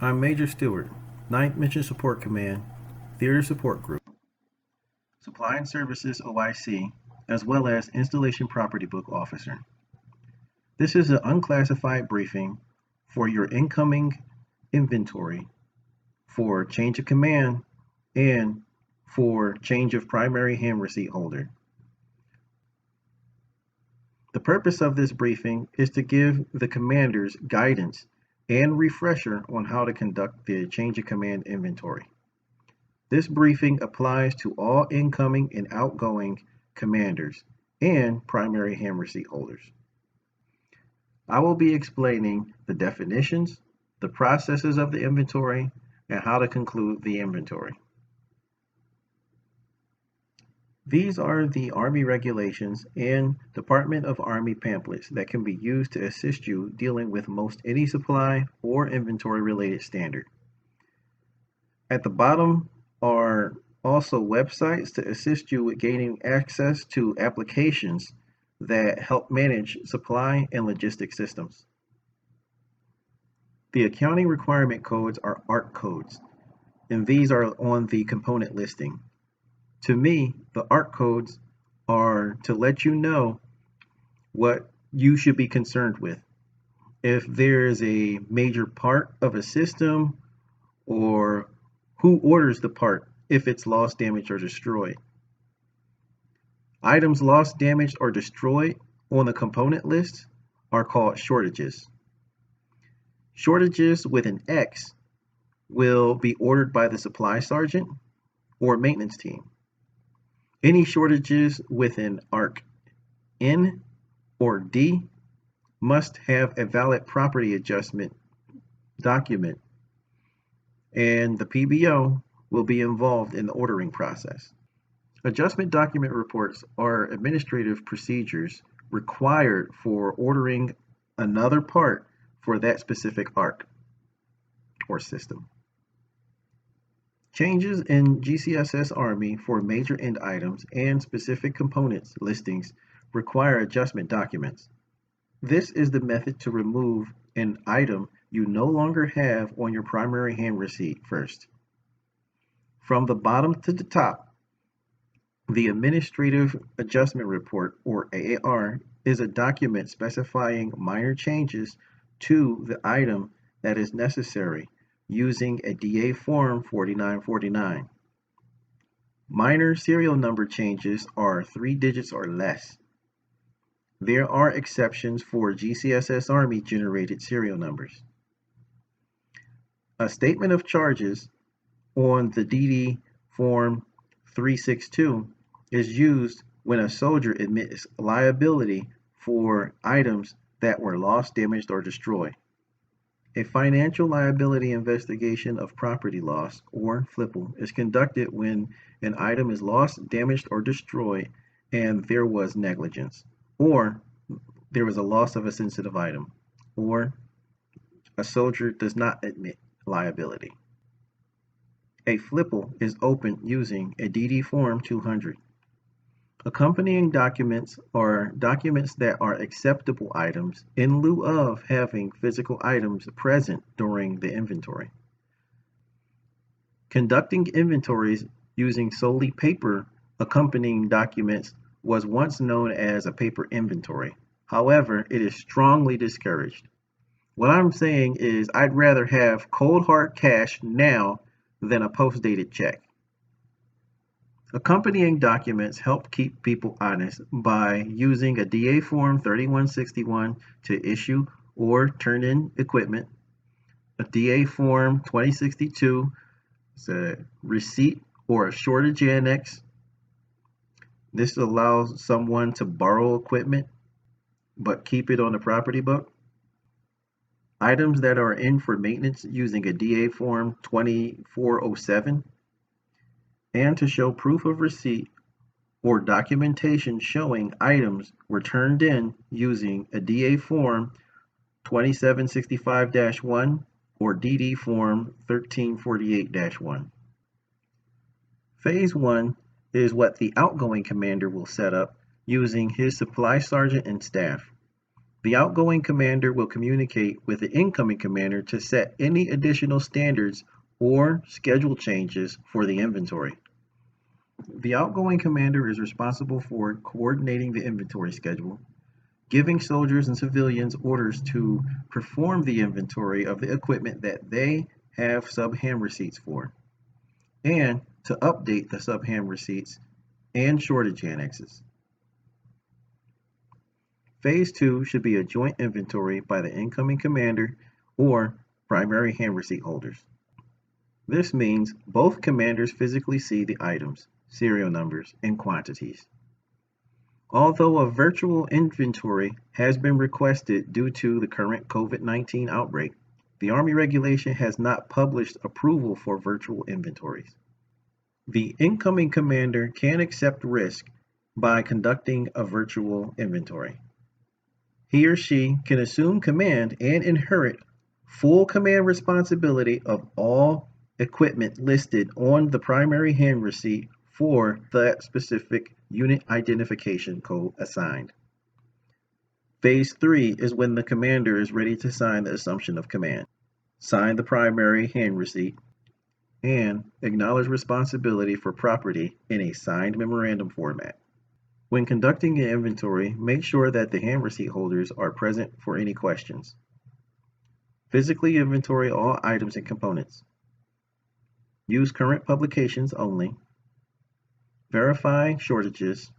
I'm Major Stewart, 9th Mission Support Command, Theater Support Group, Supply and Services OIC, as well as Installation Property Book Officer. This is an unclassified briefing for your incoming inventory, for change of command, and for change of primary hand receipt holder. The purpose of this briefing is to give the commanders guidance and refresher on how to conduct the change of command inventory. This briefing applies to all incoming and outgoing commanders and primary hand receipt holders. I will be explaining the definitions, the processes of the inventory, and how to conclude the inventory. These are the Army regulations and Department of Army pamphlets that can be used to assist you dealing with most any supply or inventory related standard. At the bottom are also websites to assist you with gaining access to applications that help manage supply and logistics systems. The accounting requirement codes are ARC codes, and these are on the component listing. To me, the ARC codes are to let you know what you should be concerned with. If there is a major part of a system, or who orders the part if it's lost, damaged, or destroyed. Items lost, damaged, or destroyed on the component list are called shortages. Shortages with an X will be ordered by the supply sergeant or maintenance team. Any shortages with an ARC N or D must have a valid property adjustment document, and the PBO will be involved in the ordering process. Adjustment document reports are administrative procedures required for ordering another part for that specific ARC or system. Changes in GCSS Army for major end items and specific components listings require adjustment documents. This is the method to remove an item you no longer have on your primary hand receipt first. From the bottom to the top, the Administrative Adjustment Report, or AAR, is a document specifying minor changes to the item that is necessary using a DA Form 4949. Minor serial number changes are 3 digits or less. There are exceptions for GCSS Army generated serial numbers. A statement of charges on the DD Form 362 is used when a soldier admits liability for items that were lost, damaged, or destroyed. A financial liability investigation of property loss, or FLIPL, is conducted when an item is lost, damaged, or destroyed and there was negligence, or there was a loss of a sensitive item, or a soldier does not admit liability. A FLIPL is opened using a DD Form 200. Accompanying documents are documents that are acceptable items in lieu of having physical items present during the inventory. Conducting inventories using solely paper accompanying documents was once known as a paper inventory. However, it is strongly discouraged. What I'm saying is I'd rather have cold hard cash now than a post-dated check. Accompanying documents help keep people honest by using a DA Form 3161 to issue or turn in equipment, a DA Form 2062 is a receipt or a shortage annex. This allows someone to borrow equipment but keep it on the property book. Items that are in for maintenance using a DA Form 2407, and to show proof of receipt or documentation showing items were turned in using a DA Form 2765-1 or DD Form 1348-1. Phase 1 is what the outgoing commander will set up using his supply sergeant and staff. The outgoing commander will communicate with the incoming commander to set any additional standards or schedule changes for the inventory. The outgoing commander is responsible for coordinating the inventory schedule, giving soldiers and civilians orders to perform the inventory of the equipment that they have sub-ham receipts for, and to update the sub-ham receipts and shortage annexes. Phase 2 should be a joint inventory by the incoming commander or primary ham receipt holders. This means both commanders physically see the items, serial numbers, and quantities. Although a virtual inventory has been requested due to the current COVID-19 outbreak, the Army regulation has not published approval for virtual inventories. The incoming commander can accept risk by conducting a virtual inventory. He or she can assume command and inherit full command responsibility of all equipment listed on the primary hand receipt for that specific unit identification code assigned. Phase 3 is when the commander is ready to sign the assumption of command, sign the primary hand receipt, and acknowledge responsibility for property in a signed memorandum format. When conducting an inventory, make sure that the hand receipt holders are present for any questions. Physically inventory all items and components. Use current publications only. Verify shortages.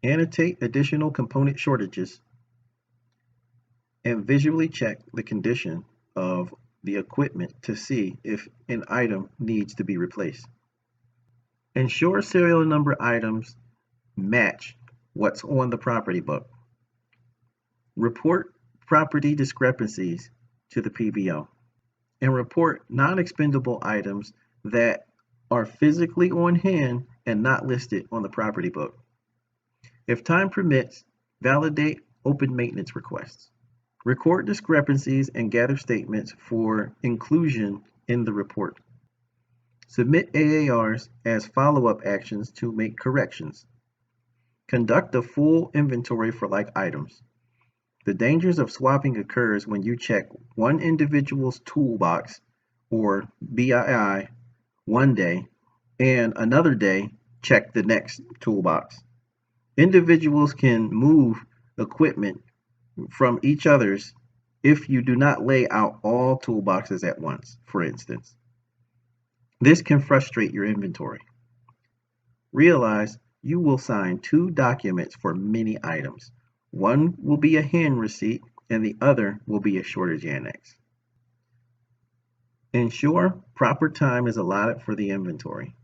Annotate additional component shortages. And visually check the condition of the equipment to see if an item needs to be replaced. Ensure serial number items match what's on the property book. Report property discrepancies to the PBO and report non-expendable items that are physically on hand and not listed on the property book. If time permits, validate open maintenance requests. Record discrepancies and gather statements for inclusion in the report. Submit AARs as follow-up actions to make corrections. Conduct a full inventory for like items. The dangers of swapping occurs when you check one individual's toolbox or BII one day and another day check the next toolbox. Individuals can move equipment from each other's if you do not lay out all toolboxes at once, for instance. This can frustrate your inventory. Realize you will sign 2 documents for many items. One will be a hand receipt and the other will be a shortage annex. Ensure proper time is allotted for the inventory.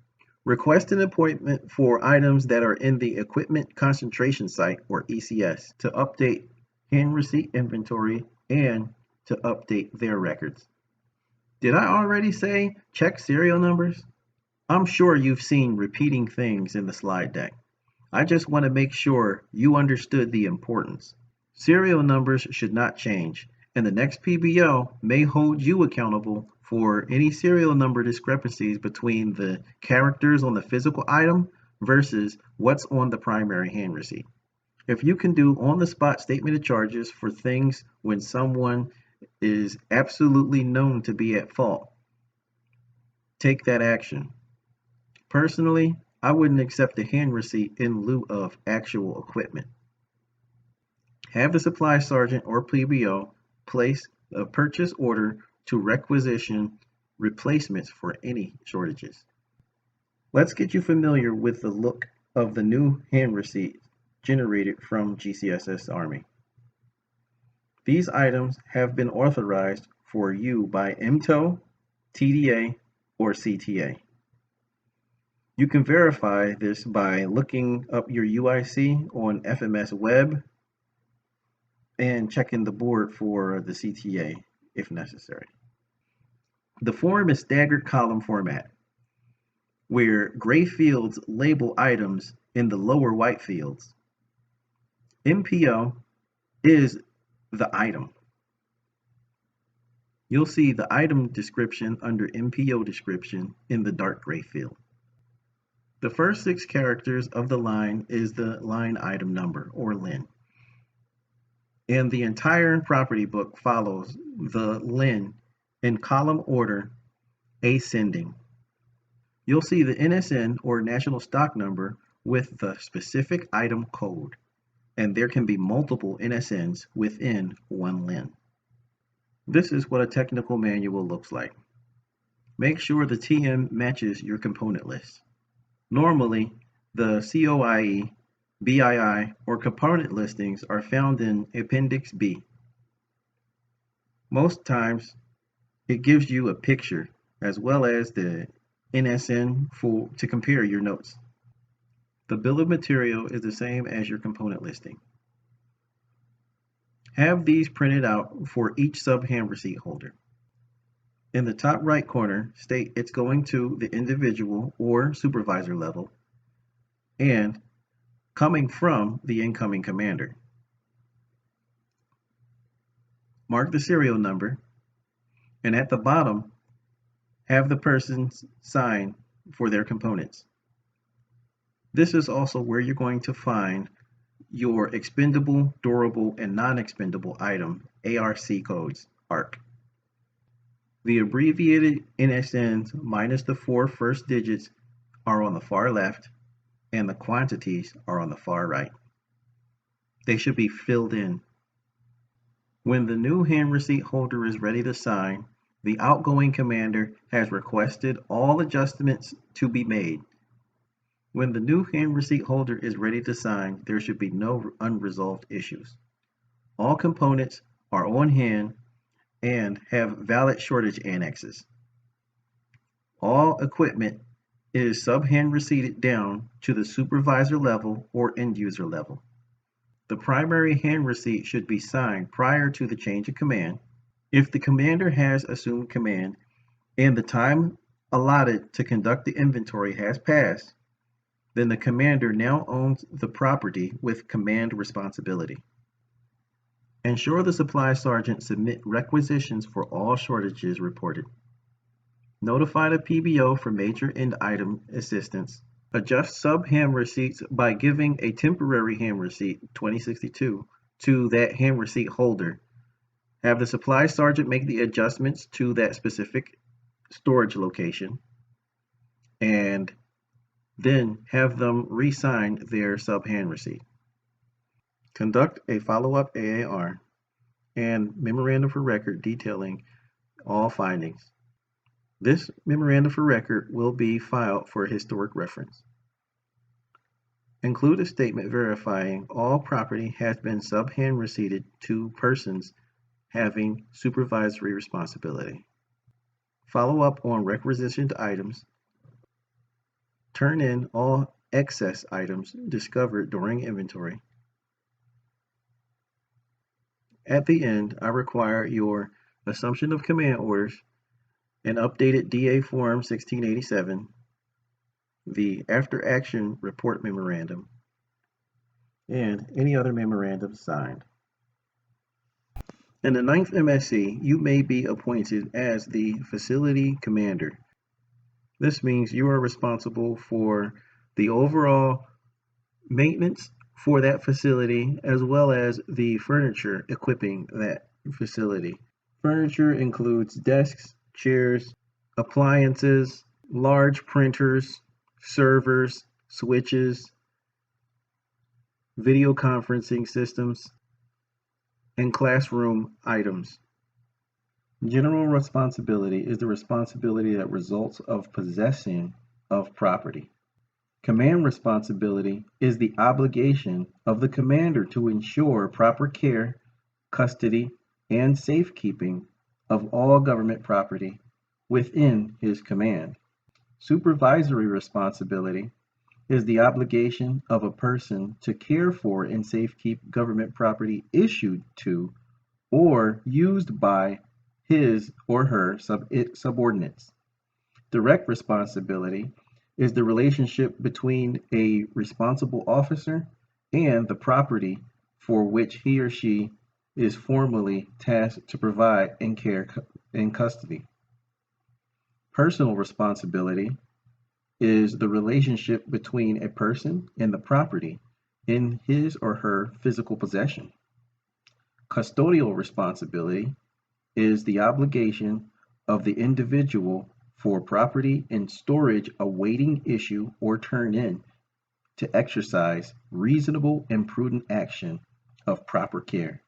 Request an appointment for items that are in the Equipment Concentration Site, or ECS, to update hand receipt inventory and to update their records. Did I already say check serial numbers? I'm sure you've seen repeating things in the slide deck. I just want to make sure you understood the importance. Serial numbers should not change, and the next PBO may hold you accountable for any serial number discrepancies between the characters on the physical item versus what's on the primary hand receipt. If you can do on-the-spot statement of charges for things when someone is absolutely known to be at fault, take that action. Personally, I wouldn't accept a hand receipt in lieu of actual equipment. Have the supply sergeant or PBO place a purchase order to requisition replacements for any shortages. Let's get you familiar with the look of the new hand receipt generated from GCSS Army. These items have been authorized for you by MTO, TDA, or CTA. You can verify this by looking up your UIC on FMS Web and checking the board for the CTA if necessary. The form is staggered column format, where gray fields label items in the lower white fields. MPO is the item. You'll see the item description under MPO description in the dark gray field. The first 6 characters of the line is the line item number, or LIN. And the entire property book follows the LIN in column order ascending. You'll see the NSN or national stock number with the specific item code, and there can be multiple NSNs within one LIN. This is what a technical manual looks like. Make sure the TM matches your component list. Normally, the COIE, BII, or component listings are found in Appendix B. Most times, it gives you a picture as well as the NSN to compare your notes. The bill of material is the same as your component listing. Have these printed out for each sub-hand receipt holder. In the top right corner, state it's going to the individual or supervisor level and coming from the incoming commander. Mark the serial number, and at the bottom, have the person sign for their components. This is also where you're going to find your expendable, durable, and non-expendable item ARC codes, ARC. The abbreviated NSNs minus the 4 first digits are on the far left, and the quantities are on the far right. They should be filled in. When the new hand receipt holder is ready to sign, the outgoing commander has requested all adjustments to be made. When the new hand receipt holder is ready to sign, there should be no unresolved issues. All components are on hand and have valid shortage annexes. All equipment is sub-hand receipted down to the supervisor level or end user level. The primary hand receipt should be signed prior to the change of command. If the commander has assumed command and the time allotted to conduct the inventory has passed, then the commander now owns the property with command responsibility. Ensure the supply sergeant submit requisitions for all shortages reported. Notify the PBO for major end item assistance. Adjust sub-hand receipts by giving a temporary hand receipt, 2062, to that hand receipt holder. Have the supply sergeant make the adjustments to that specific storage location, and then have them re-sign their sub-hand receipt. Conduct a follow-up AAR and memorandum for record detailing all findings. This memorandum for record will be filed for historic reference. Include a statement verifying all property has been sub-hand receipted to persons having supervisory responsibility. Follow up on requisitioned items. Turn in all excess items discovered during inventory. At the end, I require your assumption of command orders, an updated DA Form 1687, the after action report memorandum, and any other memorandum signed. In the 9th MSC, you may be appointed as the facility commander. This means you are responsible for the overall maintenance for that facility as well as the furniture equipping that facility. Furniture includes desks, chairs, appliances, large printers, servers, switches, video conferencing systems, and classroom items. General responsibility is the responsibility that results of possessing of property. Command responsibility is the obligation of the commander to ensure proper care, custody, and safekeeping of all government property within his command. Supervisory responsibility is the obligation of a person to care for and safekeep government property issued to or used by his or her subordinates. Direct responsibility is the relationship between a responsible officer and the property for which he or she is formally tasked to provide and care and custody. Personal responsibility is the relationship between a person and the property in his or her physical possession. Custodial responsibility is the obligation of the individual for property in storage awaiting issue or turn-in to exercise reasonable and prudent action of proper care.